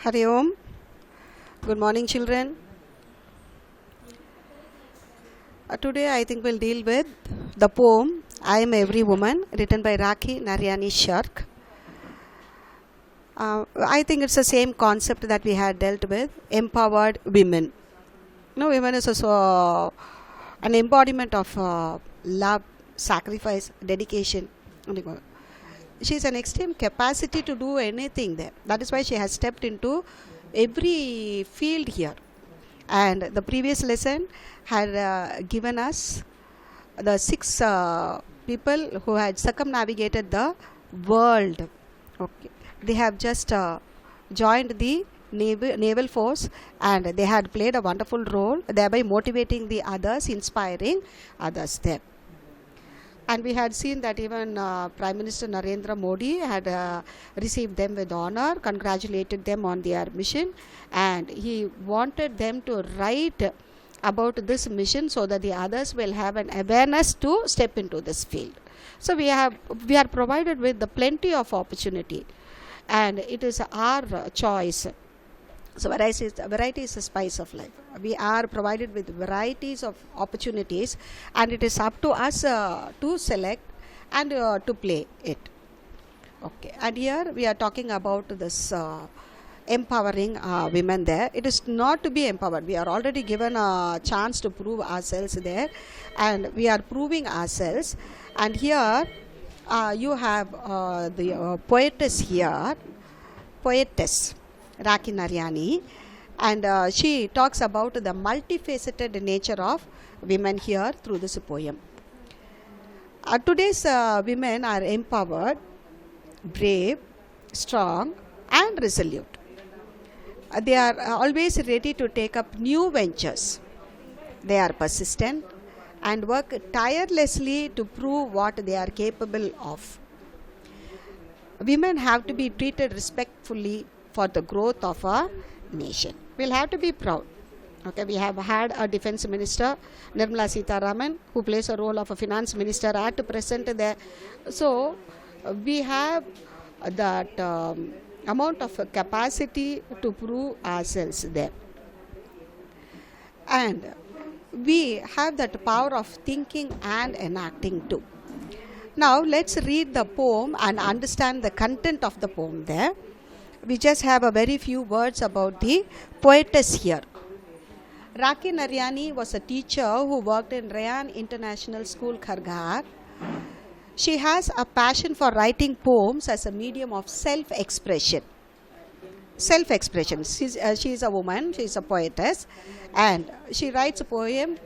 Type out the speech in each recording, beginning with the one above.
Hari Om. Good morning, children. Today I think we'll deal with the poem I Am Every Woman, written by Rakhi Naryani Shark. I think it's the same concept that we had dealt with, empowered women. Women is also an embodiment of love, sacrifice, dedication. She has an extreme capacity to do anything there. That is why she has stepped into every field here. And the previous lesson had given us the six people who had circumnavigated the world. Okay. They have just joined the naval force, and they had played a wonderful role, thereby motivating the others, inspiring others there. And we had seen that even Prime Minister Narendra Modi had received them with honor, congratulated them on their mission, and he wanted them to write about this mission so that the others will have an awareness to step into this field. So we are provided with the plenty of opportunity, and it is our choice. So variety is the spice of life. We are provided with varieties of opportunities, and it is up to us to select and to play it. Okay, and here we are talking about this empowering women there. It is not to be empowered. We are already given a chance to prove ourselves there, and we are proving ourselves. And here you have the poetess here, poetess Rakhi Naryani, and she talks about the multifaceted nature of women here through this poem. Today's women are empowered, brave, strong, and resolute. They are always ready to take up new ventures. They are persistent and work tirelessly to prove what they are capable of. Women have to be treated respectfully for the growth of our nation. We'll have to be proud. Okay, we have had a defense minister, Nirmala Sitharaman, who plays a role of a finance minister at present there. So we have that amount of capacity to prove ourselves there. And we have that power of thinking and enacting too. Now let's read the poem and understand the content of the poem there. We just have a very few words about the poetess here. Rakhi Naryani was a teacher who worked in Rayan International School, Kharghar. She has a passion for writing poems as a medium of self-expression. Self-expression. She is a woman, she is a poetess, and she writes a poem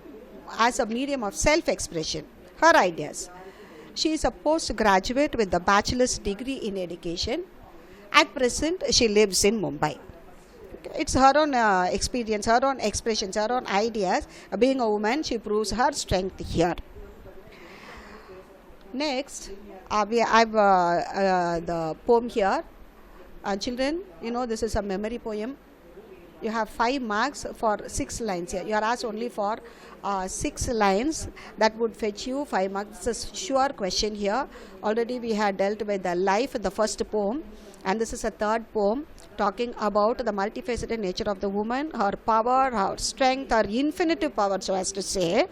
as a medium of self-expression, her ideas. She is a postgraduate with a bachelor's degree in education. At present, she lives in Mumbai. It's her own experience, her own expressions, her own ideas. Being a woman, she proves her strength here. Next, I have the poem here. Children, this is a memory poem. You have 5 marks for 6 lines here. You are asked only for 6 lines. That would fetch you 5 marks. This is a sure question here. Already we had dealt with the life, the first poem. And this is a third poem talking about the multifaceted nature of the woman, her power, her strength, her infinitive power, so as to say.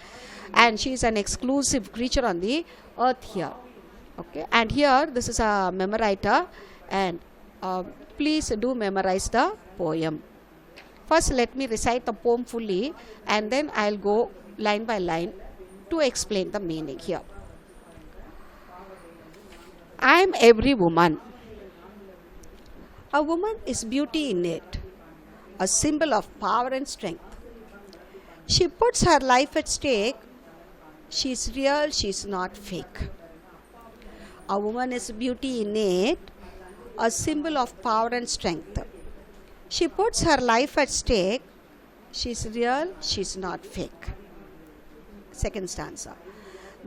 And she is an exclusive creature on the earth here. Okay. And here, this is a memoriter. And please do memorize the poem. First, let me recite the poem fully, and then I'll go line by line to explain the meaning here. I am every woman. A woman is beauty innate, a symbol of power and strength. She puts her life at stake. She is real, she is not fake. A woman is beauty innate, a symbol of power and strength. She puts her life at stake. She is real, she is not fake. Second stanza.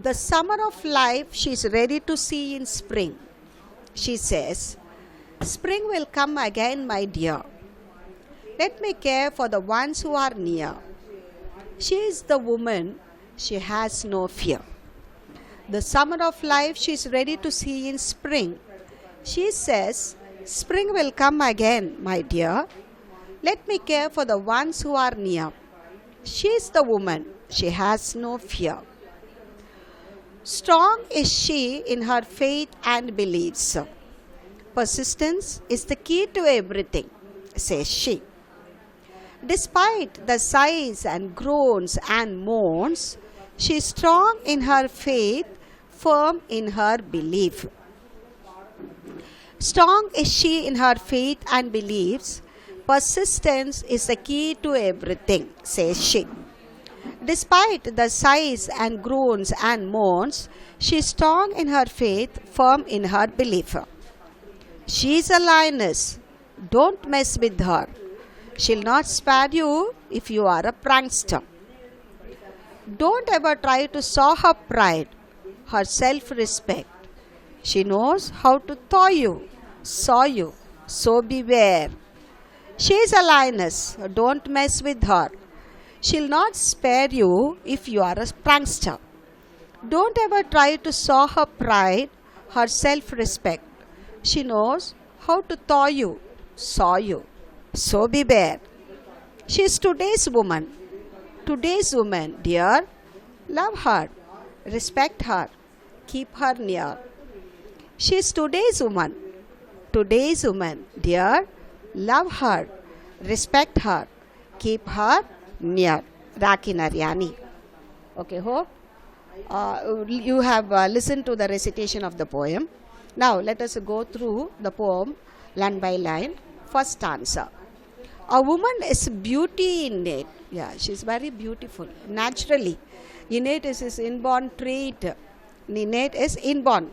The summer of life she is ready to see in spring. She says, spring will come again, my dear. Let me care for the ones who are near. She is the woman, she has no fear. The summer of life she is ready to see in spring. She says, spring will come again, my dear. Let me care for the ones who are near. She is the woman. She has no fear. Strong is she in her faith and beliefs. Persistence is the key to everything, says she. Despite the sighs and groans and moans, she is strong in her faith, firm in her belief. Strong is she in her faith and beliefs. Persistence is the key to everything, says she. Despite the sighs and groans and moans, she is strong in her faith, firm in her belief. She is a lioness. Don't mess with her. She'll not spare you if you are a prankster. Don't ever try to sow her pride, her self-respect. She knows how to thaw you, saw you, so beware. She is a lioness. Don't mess with her. She'll not spare you if you are a prankster. Don't ever try to sow her pride, her self-respect. She knows how to thaw you, saw you, so beware. She is today's woman. Today's woman, dear. Love her, respect her, keep her near. She is today's woman. Today's woman, dear. Love her, respect her, keep her near. Rakhi Naryani. Okay, hope you have listened to the recitation of the poem. Now let us go through the poem line by line. First stanza. A woman is beauty innate. Yeah, she is very beautiful. Naturally. Innate is his inborn trait. Innate is inborn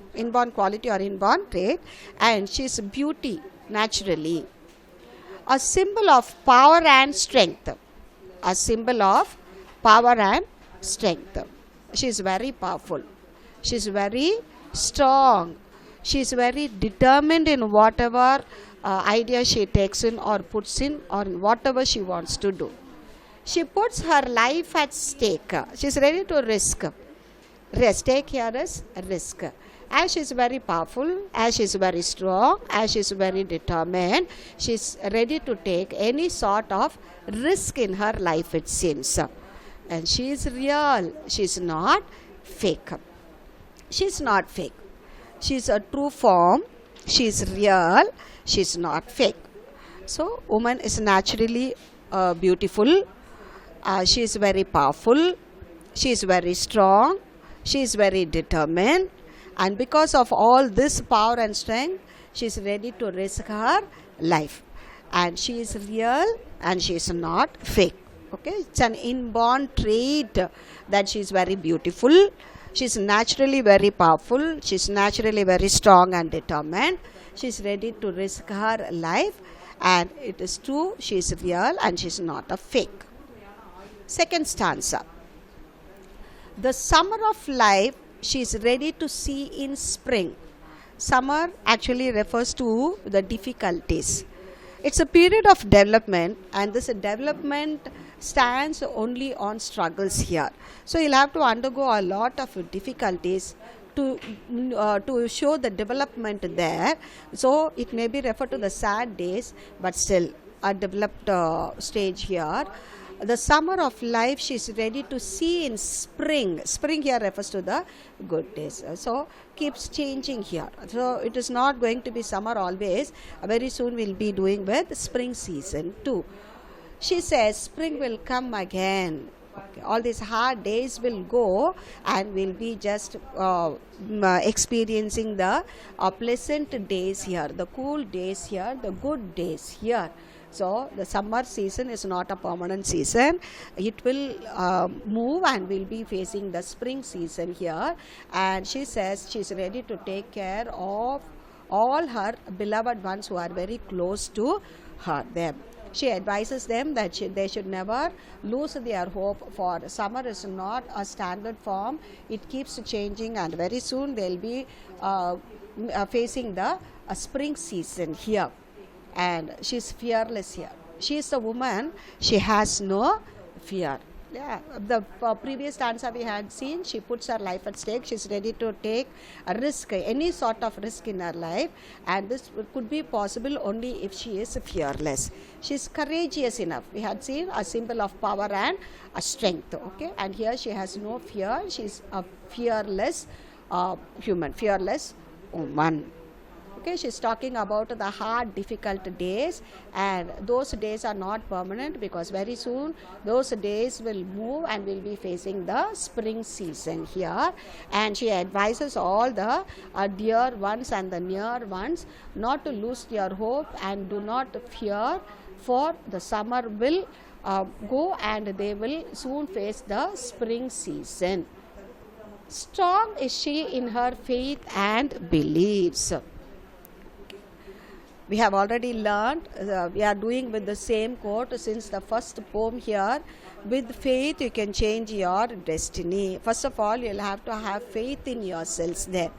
quality or inborn trait. And she is beauty naturally. A symbol of power and strength. A symbol of power and strength. She is very powerful. She is very strong. She is very determined in whatever idea she takes in or puts in or whatever she wants to do. She puts her life at stake. She is ready to risk. Stake here is risk. As she is very powerful, as she is very strong, as she is very determined, she is ready to take any sort of risk in her life, it seems. And she is real. She is not fake. She is not fake. She is a true form. She is real. She is not fake. So, woman is naturally beautiful. She is very powerful. She is very strong. She is very determined. And because of all this power and strength, she is ready to risk her life. And she is real and she is not fake. Okay, it's an inborn trait that she is very beautiful. She is naturally very powerful. She is naturally very strong and determined. She is ready to risk her life. And it is true, she is real and she is not a fake. Second stanza. The summer of life she is ready to see in spring. Summer actually refers to the difficulties. It's a period of development, and this development stands only on struggles here. So you'll have to undergo a lot of difficulties to show the development there. So it may be referred to the sad days, but still a developed stage here. The summer of life she is ready to see in spring. Spring here refers to the good days. So keeps changing here. So it is not going to be summer always. Very soon we'll be doing with spring season too. She says spring will come again. Okay. All these hard days will go and we'll be just experiencing the pleasant days here, the cool days here, the good days here. So the summer season is not a permanent season. It will move and we'll be facing the spring season here. And she says she is ready to take care of all her beloved ones who are very close to her. Them. She advises them that they should never lose their hope, for summer is not a standard form. It keeps changing and very soon they'll be facing the spring season here. And she is fearless here. She is a woman. She has no fear. Yeah, the previous stanza we had seen, she puts her life at stake. She's ready to take a risk, any sort of risk in her life, and this could be possible only if she is fearless. She's courageous enough. We had seen a symbol of power and a strength. Okay, and here she has no fear. She's a fearless human, fearless woman. Okay, she's talking about the hard, difficult days, and those days are not permanent, because very soon those days will move and we'll be facing the spring season here. And she advises all the dear ones and the near ones not to lose their hope and do not fear, for the summer will go and they will soon face the spring season. Strong is she in her faith and beliefs. We have already learned, we are doing with the same quote since the first poem here. With faith you can change your destiny. First of all, you'll have to have faith in yourselves there.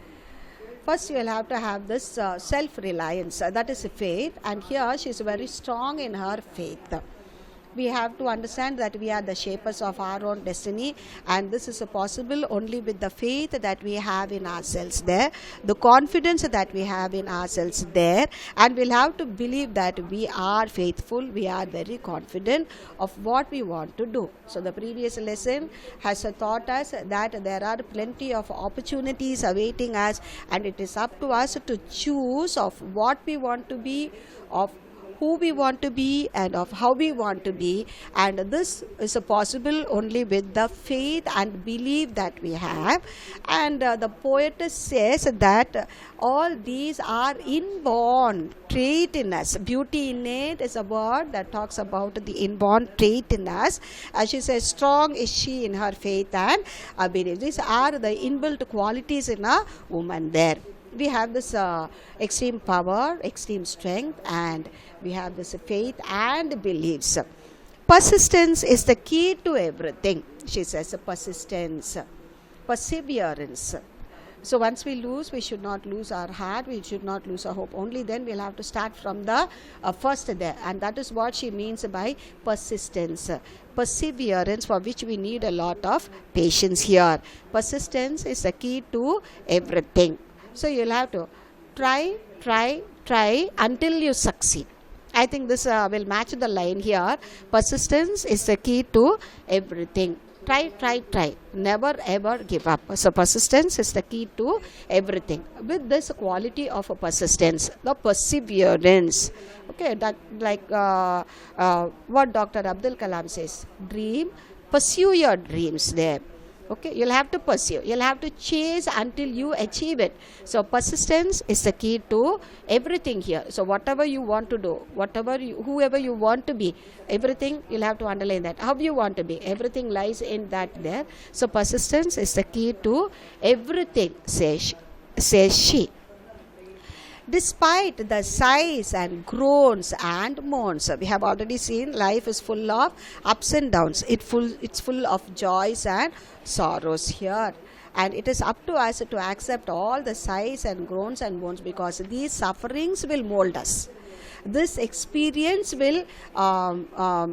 First you will have to have this self-reliance, that is faith, and here she is very strong in her faith. We have to understand that we are the shapers of our own destiny, and this is possible only with the faith that we have in ourselves there, the confidence that we have in ourselves there, and we'll have to believe that we are faithful, we are very confident of what we want to do. So the previous lesson has taught us that there are plenty of opportunities awaiting us, and it is up to us to choose of what we want to be, of who we want to be, and of how we want to be, and this is possible only with the faith and belief that we have. And the poet says that all these are inborn trait in us. Beauty innate is a word that talks about the inborn trait in us. As she says, strong is she in her faith and belief. These are the inbuilt qualities in a woman there. We have this extreme power, extreme strength, and we have this faith and beliefs. Persistence is the key to everything. She says persistence, perseverance. So once we lose, we should not lose our heart, we should not lose our hope. Only then we'll have to start from the first there, and that is what she means by persistence. Perseverance, for which we need a lot of patience here. Persistence is the key to everything. So you'll have to try until you succeed. I think this will match the line here. Persistence is the key to everything. Try. Never ever give up. So persistence is the key to everything. With this quality of persistence, the perseverance. Okay, that like what Dr. Abdul Kalam says. Dream, pursue your dreams there. Okay, you'll have to pursue, you'll have to chase until you achieve it. So persistence is the key to everything here. So whatever you want to do, whoever you want to be, everything you'll have to underline that. How you want to be, everything lies in that there. So persistence is the key to everything, says she. Despite the sighs and groans and moans, we have already seen life is full of ups and downs. It's full of joys and sorrows here. And it is up to us to accept all the sighs and groans and moans, because these sufferings will mold us. This experience will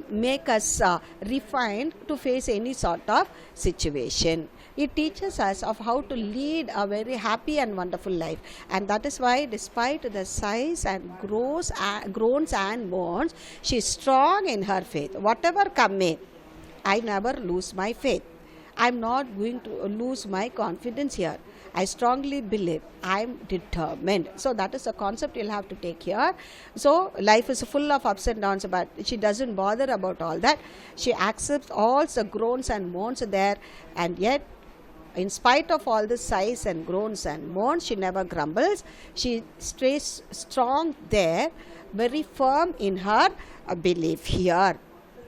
make us refined to face any sort of situation. It teaches us of how to lead a very happy and wonderful life, and that is why, despite the sighs and groans and moans, she is strong in her faith. Whatever come may, I never lose my faith. I am not going to lose my confidence here. I strongly believe, I am determined. So that is the concept you'll have to take here. So life is full of ups and downs, but she doesn't bother about all that. She accepts all the groans and moans there, and yet in spite of all the sighs and groans and moans, she never grumbles. She stays strong there, very firm in her belief here.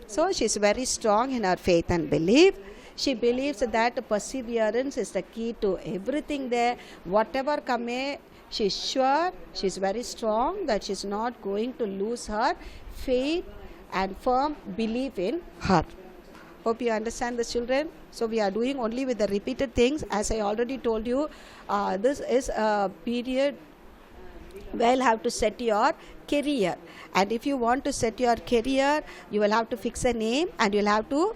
So she is very strong in her faith and belief. She believes that perseverance is the key to everything there. Whatever come may, she is sure, she is very strong that she is not going to lose her faith and firm belief in her. Hope you understand this, children. So we are doing only with the repeated things. As I already told you, this is a period well have to set your career, and if you want to set your career, you will have to fix a name, and you'll have to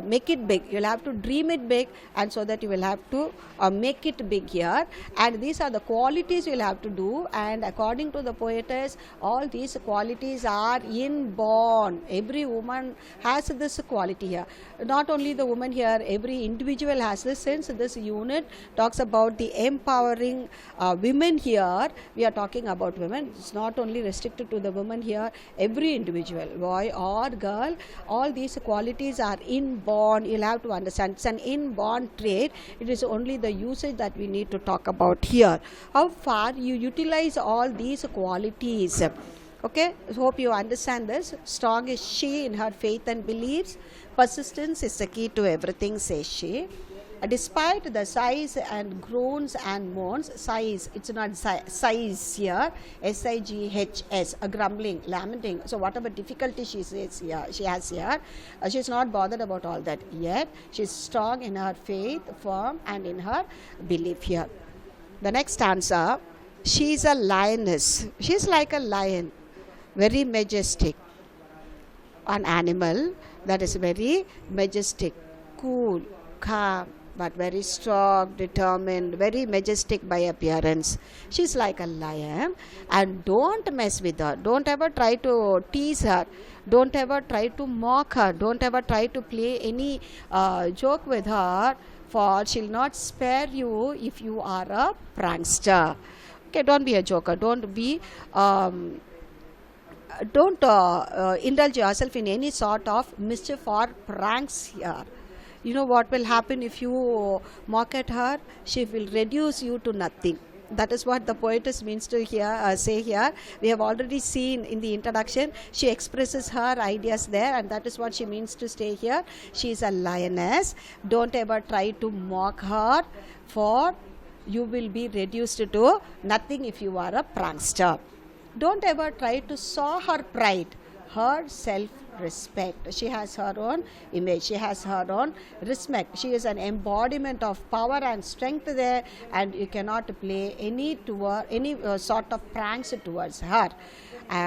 make it big, you'll have to dream it big, and so that you will have to make it big here. And these are the qualities you'll have to do, and according to the poetess, all these qualities are inborn. Every woman has this quality here, not only the woman here, every individual has this. Since this unit talks about the empowering women here, we are talking about women. It's not only restricted to the women here, every individual, boy or girl, all these qualities are inborn. You'll have to understand it's an inborn trait. It is only the usage that we need to talk about here. How far you utilize all these qualities. Okay, hope you understand this. Strong is she in her faith and beliefs. Persistence is the key to everything, says she. Despite the sighs and groans and moans, sighs, it's not sighs here, sighs, a grumbling, lamenting. So whatever difficulty she says here, she has here, she's not bothered about all that yet. She's strong in her faith, firm, and in her belief here. The next stanza, she's a lioness. She's like a lion, very majestic, an animal that is very majestic, cool, calm, but very strong, determined, very majestic by appearance. She's like a lion, and don't mess with her. Don't ever try to tease her. Don't ever try to mock her. Don't ever try to play any joke with her, for she'll not spare you if you are a prankster. Okay, don't be a joker. Don't be don't indulge yourself in any sort of mischief or pranks here. You know what will happen if you mock at her? She will reduce you to nothing. That is what the poetess means to say here. We have already seen in the introduction, she expresses her ideas there, and that is what she means to stay here. She is a lioness. Don't ever try to mock her, for you will be reduced to nothing if you are a prankster. Don't ever try to sow her pride, her self-respect. She has her own image. She has her own respect. She is an embodiment of power and strength there, and you cannot play any sort of pranks towards her.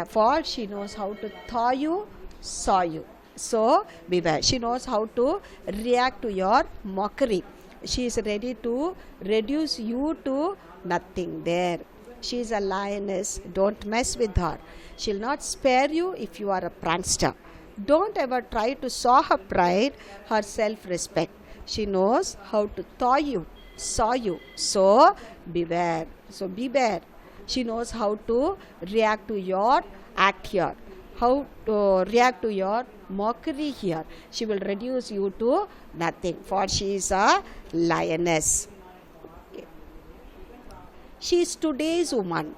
For she knows how to thaw you, saw you. So beware. She knows how to react to your mockery. She is ready to reduce you to nothing there. She is a lioness. Don't mess with her. She'll not spare you if you are a prankster. Don't ever try to sow her pride, her self-respect. She knows how to thaw you, saw you. So beware. So beware. She knows how to react to your act here, how to react to your mockery here. She will reduce you to nothing, for she is a lioness. She is today's woman.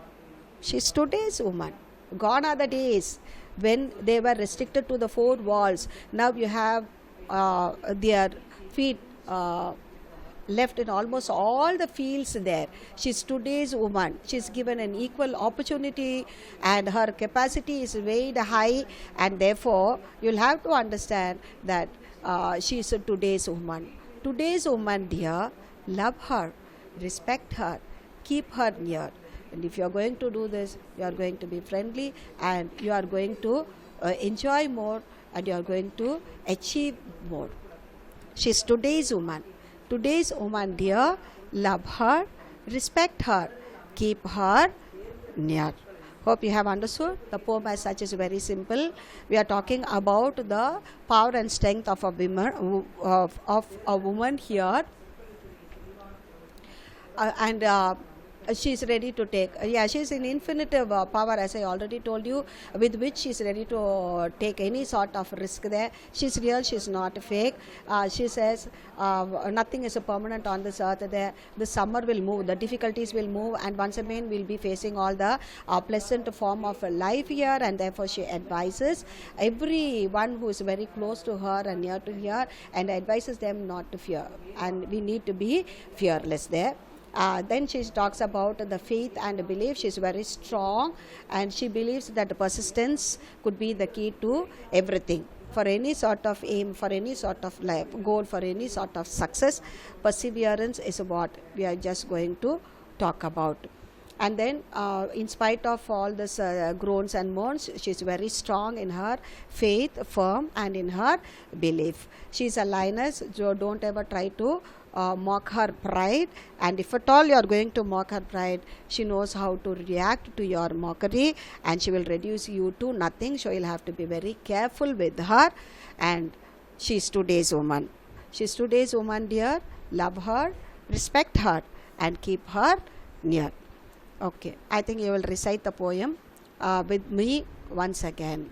She is today's woman. Gone are the days when they were restricted to the four walls. Now you have their feet left in almost all the fields there. She's today's woman. She's given an equal opportunity, and her capacity is weighed high, and therefore you'll have to understand that she is a today's woman. Today's woman, dear, love her, respect her, keep her near. And if you are going to do this, you are going to be friendly, and you are going to enjoy more, and you are going to achieve more. She is today's woman. Today's woman, dear, love her, respect her, keep her near. Hope you have understood. The poem as such is very simple. We are talking about the power and strength of a woman here, and she is ready to take. She is in infinitive power, as I already told you, with which she is ready to take any sort of risk there. She is real, she is not fake. She says nothing is permanent on this earth there. The summer will move, the difficulties will move, and once again we will be facing all the pleasant form of life here, and therefore she advises everyone who is very close to her and near to her, and advises them not to fear, and we need to be fearless there. Then she talks about the faith and belief. She is very strong, and she believes that persistence could be the key to everything. For any sort of aim, for any sort of life goal, for any sort of success, perseverance is what we are just going to talk about. And then in spite of all this groans and moans, she's very strong in her faith, firm, and in her belief. She's a lioness, so don't ever try to mock her pride. And if at all you are going to mock her pride, she knows how to react to your mockery, and she will reduce you to nothing. So you'll have to be very careful with her. And she's today's woman. She's today's woman, dear. Love her, respect her, and keep her near. Okay, I think you will recite the poem with me once again.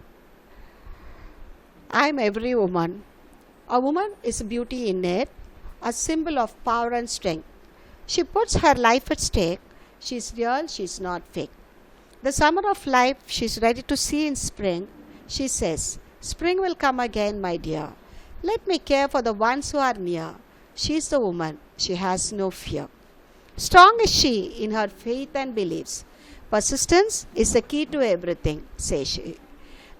I am every woman. A woman is beauty innate, a symbol of power and strength. She puts her life at stake. She is real, she is not fake. The summer of life she is ready to see in spring. She says, spring will come again, my dear. Let me care for the ones who are near. She is the woman, she has no fear. Strong is she in her faith and beliefs. Persistence is the key to everything, says she.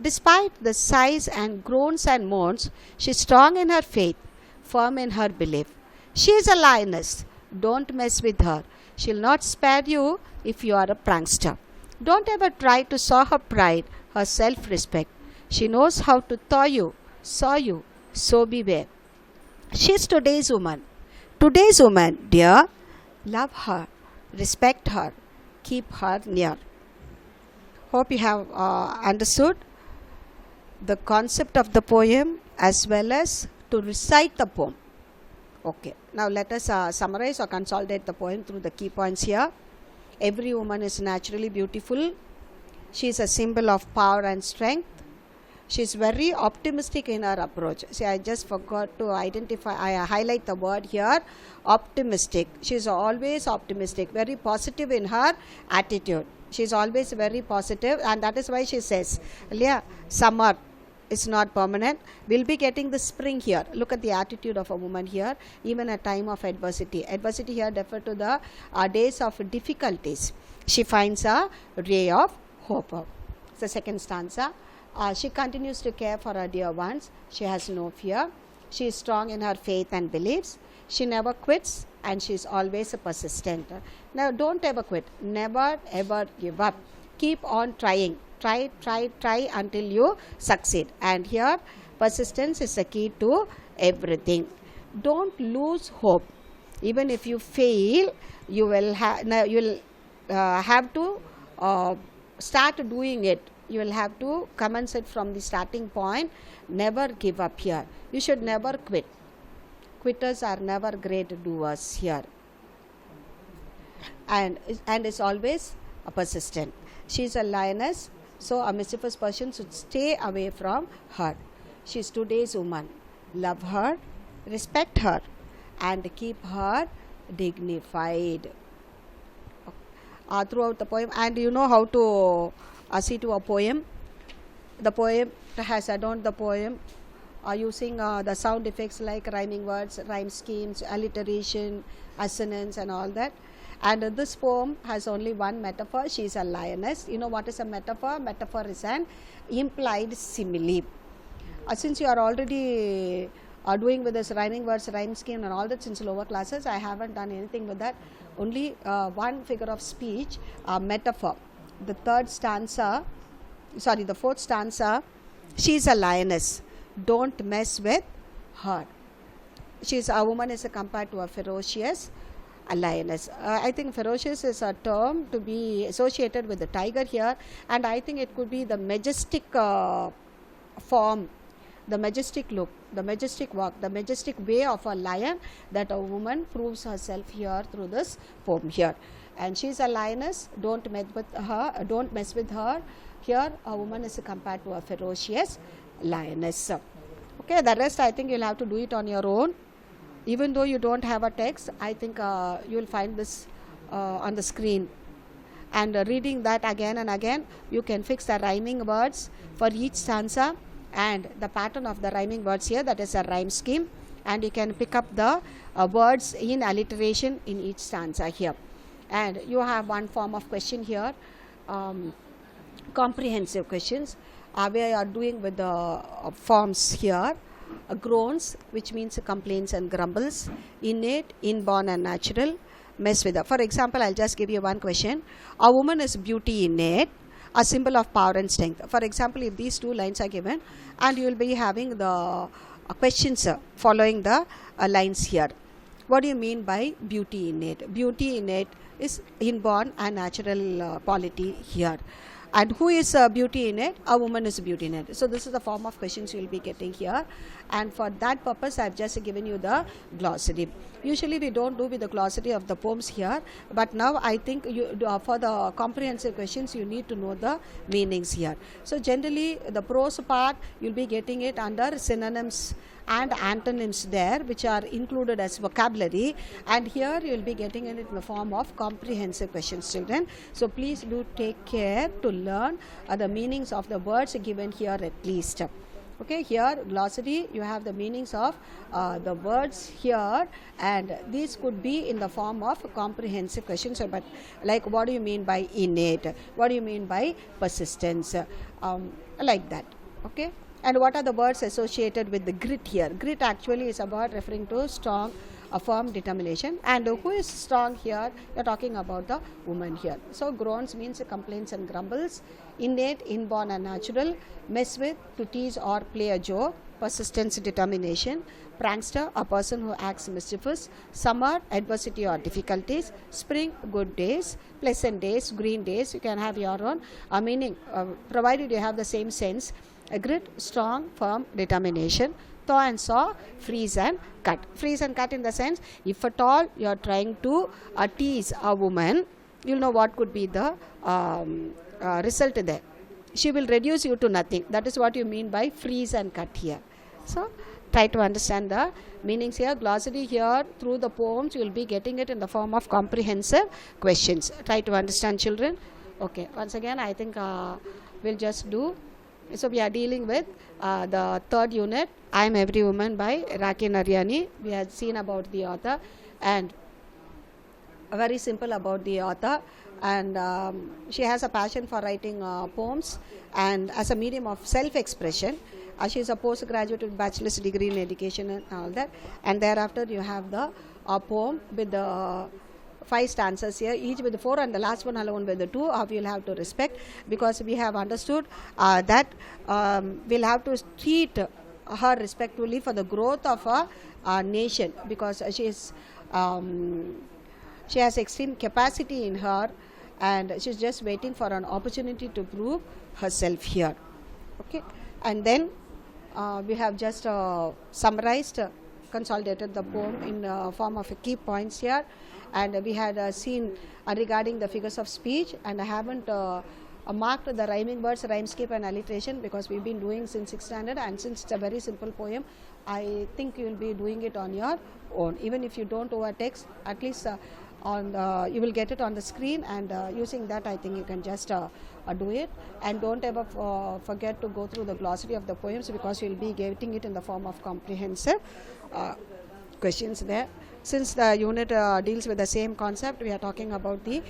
Despite the sighs and groans and moans, she is strong in her faith, firm in her belief. She is a lioness. Don't mess with her. She'll not spare you if you are a prankster. Don't ever try to sow her pride, her self-respect. She knows how to thaw you, saw you, so beware. She is today's woman. Today's woman, dear. Love her, respect her, keep her near. Hope you have understood the concept of the poem as well as to recite the poem. Okay, now let us summarize or consolidate the poem through the key points here. Every woman is naturally beautiful. She is a symbol of power and strength. She is very optimistic in her approach. See, I just forgot to highlight the word here, optimistic. She is always optimistic, very positive in her attitude. She is always very positive, and that is why she says, yeah, summer is not permanent. We'll be getting the spring here. Look at the attitude of a woman here, even a time of adversity. Adversity here refers to the days of difficulties. She finds a ray of hope. It's the second stanza. She continues to care for her dear ones. She has no fear. She is strong in her faith and beliefs. She never quits, and she is always persistent. Now, don't ever quit. Never ever give up. Keep on trying. Try until you succeed. And here, persistence is the key to everything. Don't lose hope. Even if you fail, you will have to start doing it. You will have to commence it from the starting point. Never give up here. You should never quit. Quitters are never great doers here. And is always a persistent. She is a lioness, so a mischievous person should stay away from her. She is today's woman. Love her, respect her, and keep her dignified. Throughout the poem, and you know how to see to a poem. The poem has adorned the poem using the sound effects like rhyming words, rhyme schemes, alliteration, assonance, and all that. And this poem has only one metaphor. She is a lioness. You know what is a metaphor? Metaphor is an implied simile. Since you are already doing with this rhyming words, rhyme scheme, and all that since lower classes, I haven't done anything with that. Only one figure of speech, metaphor. The fourth stanza, she is a lioness. Don't mess with her. A woman is compared to a ferocious lioness. I think ferocious is a term to be associated with the tiger here, and I think it could be the majestic form, the majestic look, the majestic walk, the majestic way of a lion that a woman proves herself here through this poem here. And she is a lioness. Don't mess with her. Here a woman is compared to a ferocious lioness. Okay, the rest I think you'll have to do it on your own. Even though you don't have a text, I think you will find this on the screen. And reading that again and again, you can fix the rhyming words for each stanza and the pattern of the rhyming words here, that is a rhyme scheme. And you can pick up the words in alliteration in each stanza here. And you have one form of question here, comprehensive questions. We are doing with the forms here. Groans, which means complaints and grumbles. Innate, inborn and natural. mess with her. For example, I'll just give you one question. A woman is beauty innate, a symbol of power and strength. For example, if these two lines are given, and you will be having the questions following the lines here. What do you mean by beauty innate? Beauty innate is inborn and natural quality here. And who is beauty innate? A woman is beauty innate. So this is the form of questions you will be getting here. And for that purpose, I have just given you the glossary. Usually we don't do with the glossary of the poems here, but now I think for the comprehensive questions you need to know the meanings here. So generally the prose part you'll be getting it under synonyms and antonyms there, which are included as vocabulary, and here you will be getting it in the form of comprehensive questions, children. So please do take care to learn the meanings of the words given here at least. Okay, here glossary you have the meanings of the words here, and these could be in the form of comprehensive questions. But like, what do you mean by innate? What do you mean by persistence? Like that. Okay. And what are the words associated with the grit here? Grit actually is a word referring to strong, a firm determination. And who is strong here? You are talking about the woman here. So groans means complaints and grumbles. Innate, inborn and natural. Mess with, to tease or play a joke. Persistence, determination. Prankster, a person who acts mischievous. Summer, adversity or difficulties. Spring, good days. Pleasant days, green days. You can have your own meaning, provided you have the same sense. A grit, strong, firm, determination. Thaw and saw, freeze and cut. Freeze and cut in the sense, if at all you are trying to tease a woman, you'll know what could be the result there. She will reduce you to nothing. That is what you mean by freeze and cut here. So try to understand the meanings here. Glossary here through the poems, you will be getting it in the form of comprehensive questions. Try to understand, children. Okay, once again I think we'll just do. So we are dealing with the third unit, I Am Every Woman by Rakhi Naryani. We had seen about the author, and very simple about the author, and she has a passion for writing poems and as a medium of self-expression. She is a postgraduate with bachelor's degree in education and all that, and thereafter you have the poem with the 5 stanzas here, each with the 4, and the last one alone with the 2. We'll have to respect, because we have understood that we'll have to treat her respectfully for the growth of our nation, because she has extreme capacity in her, and she's just waiting for an opportunity to prove herself here. Okay, and then we have just summarized, consolidated the poem in form of key points here. And we had seen regarding the figures of speech, and I haven't marked the rhyming words, rhyme skip and alliteration, because we've been doing since 6th standard, and since it's a very simple poem, I think you will be doing it on your own. Even if you don't over text, at least you will get it on the screen, and using that I think you can just do it. And don't ever forget to go through the glossary of the poems, because you will be getting it in the form of comprehensive questions there. Since the unit deals with the same concept, we are talking about the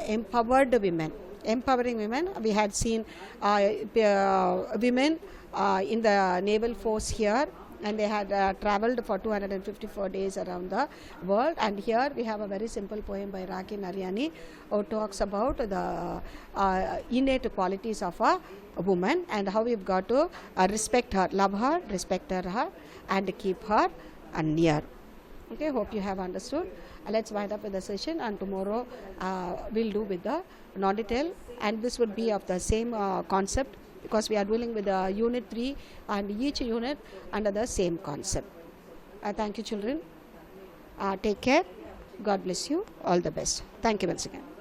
empowered women. Empowering women, we had seen women in the naval force here, and they had travelled for 254 days around the world. And here we have a very simple poem by Rakhi Naryani, who talks about the innate qualities of a woman, and how we've got to respect her, love her, respect her, and keep her near. Okay, hope you have understood. Let's wind up with the session, and tomorrow we'll do with the non-detail, and this would be of the same concept, because we are dealing with unit 3 and each unit under the same concept. Thank you, children. Take care. God bless you. All the best. Thank you once again.